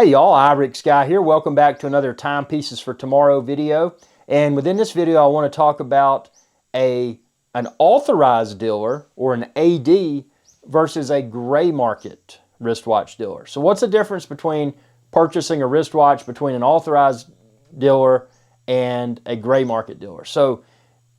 Hey y'all, Rick Guy here. Welcome back to another Timepieces for Tomorrow video. And within this video, I want to talk about an authorized dealer or an AD versus a gray market wristwatch dealer. So what's the difference between purchasing a wristwatch between an authorized dealer and a gray market dealer? So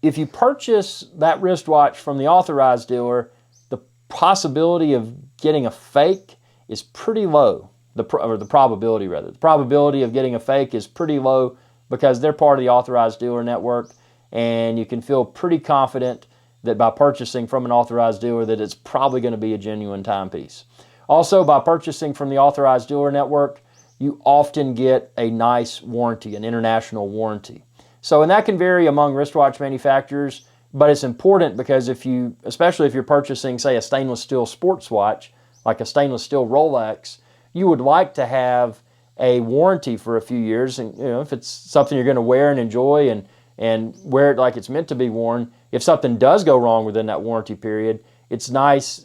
if you purchase that wristwatch from the authorized dealer, the possibility of getting a fake is pretty low. The probability of getting a fake is pretty low because they're part of the authorized dealer network, and you can feel pretty confident that by purchasing from an authorized dealer that it's probably going to be a genuine timepiece. Also, by purchasing from the authorized dealer network, you often get a nice warranty, an international warranty. So, and that can vary among wristwatch manufacturers, but it's important because especially if you're purchasing, say, a stainless steel sports watch, like a stainless steel Rolex, you would like to have a warranty for a few years, and if it's something you're going to wear and enjoy and wear it like it's meant to be worn, if something does go wrong within that warranty period, it's nice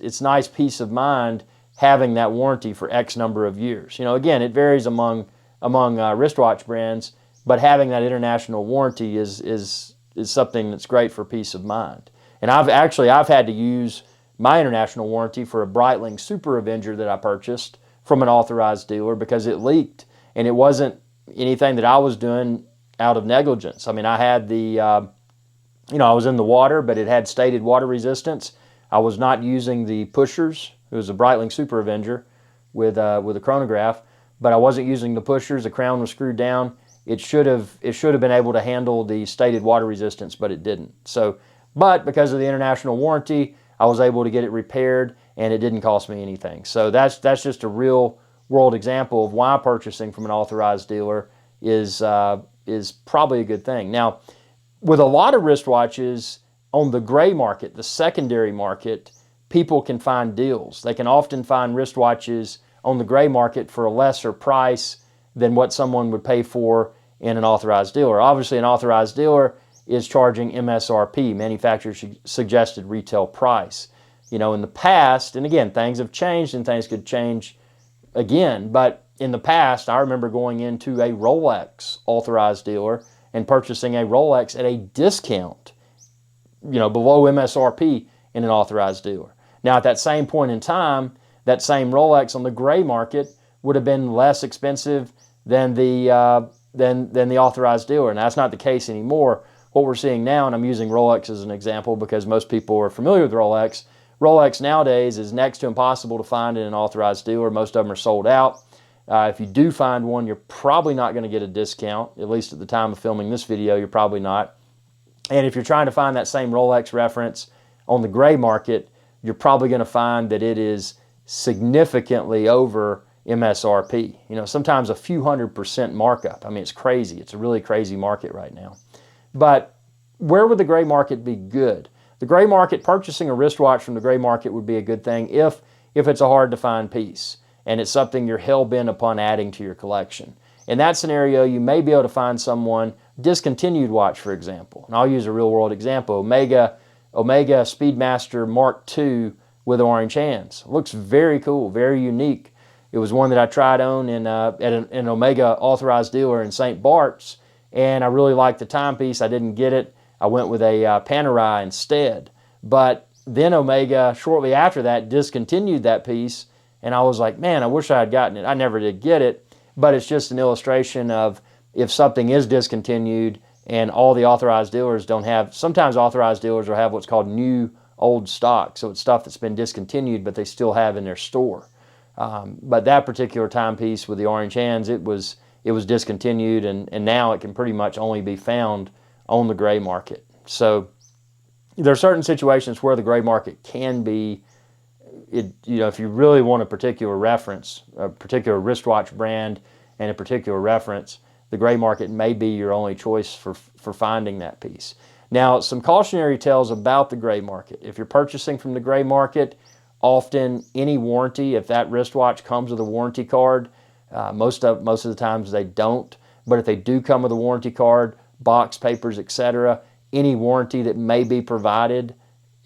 peace of mind having that warranty for X number of years. Again, it varies among wristwatch brands, but having that international warranty is something that's great for peace of mind. And I've had to use my international warranty for a Breitling Super Avenger that I purchased from an authorized dealer because it leaked, and it wasn't anything that I was doing out of negligence. I mean, I had I was in the water, but it had stated water resistance. I was not using the pushers. It was a Breitling Super Avenger with a chronograph, but I wasn't using the pushers. The crown was screwed down. It should have been able to handle the stated water resistance, but it didn't. So, but because of the international warranty, I was able to get it repaired, and it didn't cost me anything. So that's just a real world example of why purchasing from an authorized dealer is probably a good thing. Now, with a lot of wristwatches on the gray market, the secondary market, people can find deals. They can often find wristwatches on the gray market for a lesser price than what someone would pay for in an authorized dealer. Obviously, an authorized dealer is charging MSRP, manufacturer suggested retail price. In the past, and again, things have changed and things could change again, but in the past, I remember going into a Rolex authorized dealer and purchasing a Rolex at a discount, below MSRP in an authorized dealer. Now, at that same point in time, that same Rolex on the gray market would have been less expensive than the authorized dealer, and that's not the case anymore. What we're seeing now, and I'm using Rolex as an example because most people are familiar with Rolex, Rolex nowadays is next to impossible to find in an authorized dealer. Most of them are sold out. If you do find one, you're probably not going to get a discount, at least at the time of filming this video, you're probably not. And if you're trying to find that same Rolex reference on the gray market, you're probably going to find that it is significantly over MSRP. Sometimes a few 100% markup. I mean, it's crazy. It's a really crazy market right now. But where would the gray market be good? The gray market, purchasing a wristwatch from the gray market would be a good thing if it's a hard to find piece and it's something you're hell-bent upon adding to your collection. In that scenario, you may be able to find someone, discontinued watch, for example. And I'll use a real-world example. Omega Speedmaster Mark II with orange hands. Looks very cool, very unique. It was one that I tried on at an Omega authorized dealer in St. Bart's, and I really liked the timepiece. I didn't get it. I went with a Panerai instead. But then Omega, shortly after that, discontinued that piece, and I was like, man, I wish I had gotten it. I never did get it, but it's just an illustration of if something is discontinued and all the authorized dealers don't have, sometimes authorized dealers will have what's called new old stock. So it's stuff that's been discontinued, but they still have in their store. But that particular timepiece with the orange hands, it was discontinued, and now it can pretty much only be found on the gray market. So there are certain situations where the gray market can be, if you really want a particular reference, a particular wristwatch brand and a particular reference, the gray market may be your only choice for finding that piece. Now, some cautionary tales about the gray market. If you're purchasing from the gray market, often any warranty, if that wristwatch comes with a warranty card, most of the times they don't, but if they do come with a warranty card, box papers, etc., any warranty that may be provided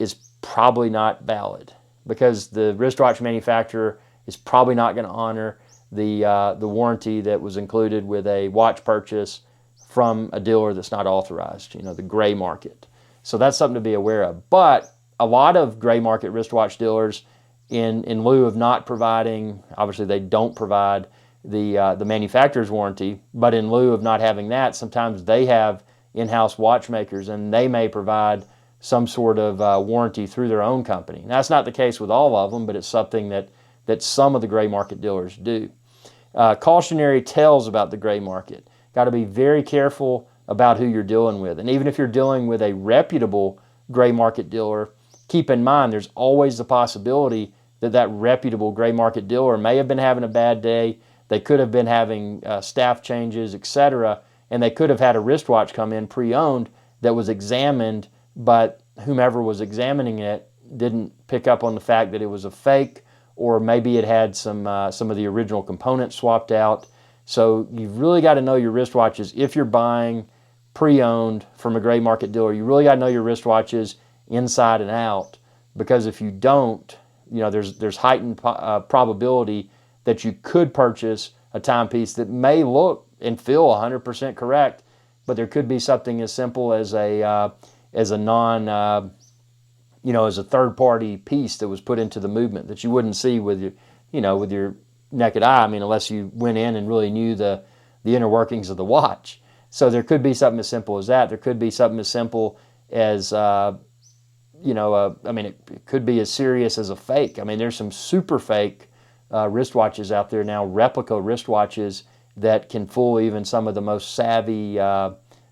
is probably not valid because the wristwatch manufacturer is probably not going to honor the warranty that was included with a watch purchase from a dealer that's not authorized, you know, the gray market. So that's something to be aware of. But a lot of gray market wristwatch dealers, in lieu of not providing, obviously they don't provide the manufacturer's warranty, but in lieu of not having that, sometimes they have in-house watchmakers and they may provide some sort of warranty through their own company. Now, that's not the case with all of them, but it's something that some of the gray market dealers do. Cautionary tells about the gray market. Got to be very careful about who you're dealing with. And even if you're dealing with a reputable gray market dealer, keep in mind there's always the possibility that that reputable gray market dealer may have been having a bad day. They could have been having staff changes, etc., and they could have had a wristwatch come in pre-owned that was examined, but whomever was examining it didn't pick up on the fact that it was a fake, or maybe it had some of the original components swapped out. So you've really got to know your wristwatches. If you're buying pre-owned from a gray market dealer, you really got to know your wristwatches inside and out, because if you don't, you know, there's heightened probability that you could purchase a timepiece that may look and feel 100% correct, but there could be something as simple as a as a third-party piece that was put into the movement that you wouldn't see with your naked eye. I mean, unless you went in and really knew the inner workings of the watch. So there could be something as simple as that. There could be something as simple as it could be as serious as a fake. I mean, there's some super fake wristwatches out there now, replica wristwatches that can fool even some of the most savvy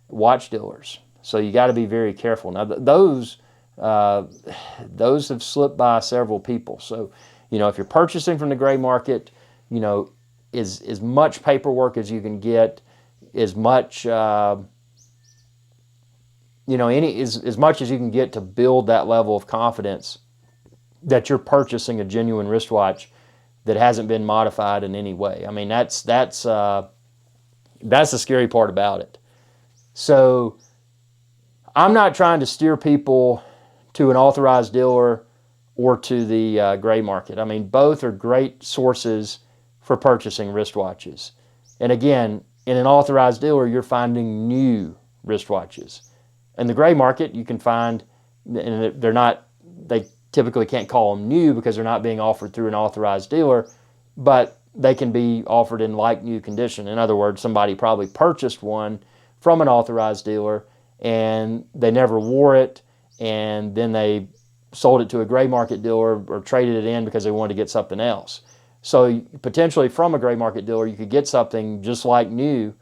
watch dealers. So you got to be very careful. Now, those have slipped by several people. So, you know, if you're purchasing from the gray market, you know, as much paperwork as you can get, as much as much as you can get to build that level of confidence that you're purchasing a genuine wristwatch that hasn't been modified in any way. I mean, that's the scary part about it. So I'm not trying to steer people to an authorized dealer or to the gray market. I mean, both are great sources for purchasing wristwatches. And again, in an authorized dealer, you're finding new wristwatches. In the gray market, you can find, and they typically can't call them new because they're not being offered through an authorized dealer, but they can be offered in like new condition. In other words, somebody probably purchased one from an authorized dealer and they never wore it, and then they sold it to a gray market dealer or traded it in because they wanted to get something else. So potentially from a gray market dealer, you could get something just like new.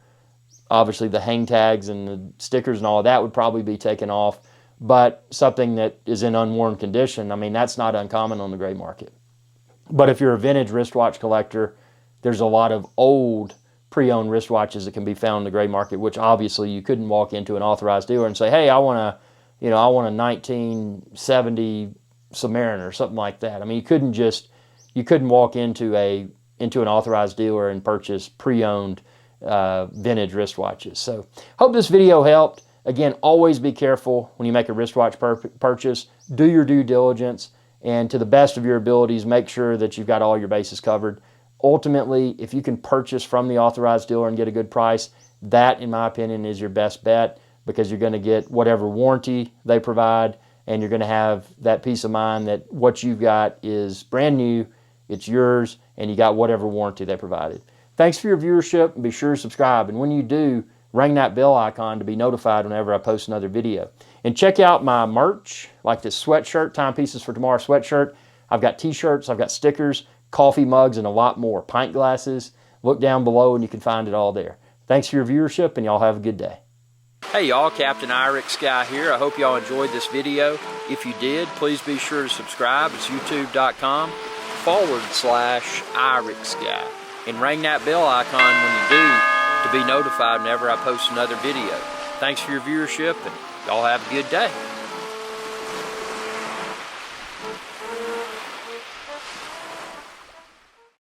Obviously the hang tags and the stickers and all of that would probably be taken off, but something that is in unworn condition, I mean, that's not uncommon on the gray market. But if you're a vintage wristwatch collector, there's a lot of old pre-owned wristwatches that can be found in the gray market, which obviously you couldn't walk into an authorized dealer and say, hey, I want a 1970 Submariner or something like that. I mean, you couldn't walk into an authorized dealer and purchase pre-owned vintage wristwatches. So hope this video helped. Again, always be careful when you make a wristwatch purchase. Do your due diligence, and to the best of your abilities, make sure that you've got all your bases covered. Ultimately, if you can purchase from the authorized dealer and get a good price, that, in my opinion, is your best bet, because you're going to get whatever warranty they provide, and you're going to have that peace of mind that what you've got is brand new, it's yours, and you got whatever warranty they provided. Thanks for your viewership, and be sure to subscribe. And when you do, ring that bell icon to be notified whenever I post another video. And check out my merch, like this sweatshirt, Timepieces for Tomorrow sweatshirt. I've got t-shirts, I've got stickers, coffee mugs, and a lot more. Pint glasses. Look down below and you can find it all there. Thanks for your viewership, and y'all have a good day. Hey y'all, Captain Irix Guy here. I hope y'all enjoyed this video. If you did, please be sure to subscribe. It's youtube.com/Irix Guy. And ring that bell icon when you do to be notified whenever I post another video. Thanks for your viewership, and y'all have a good day.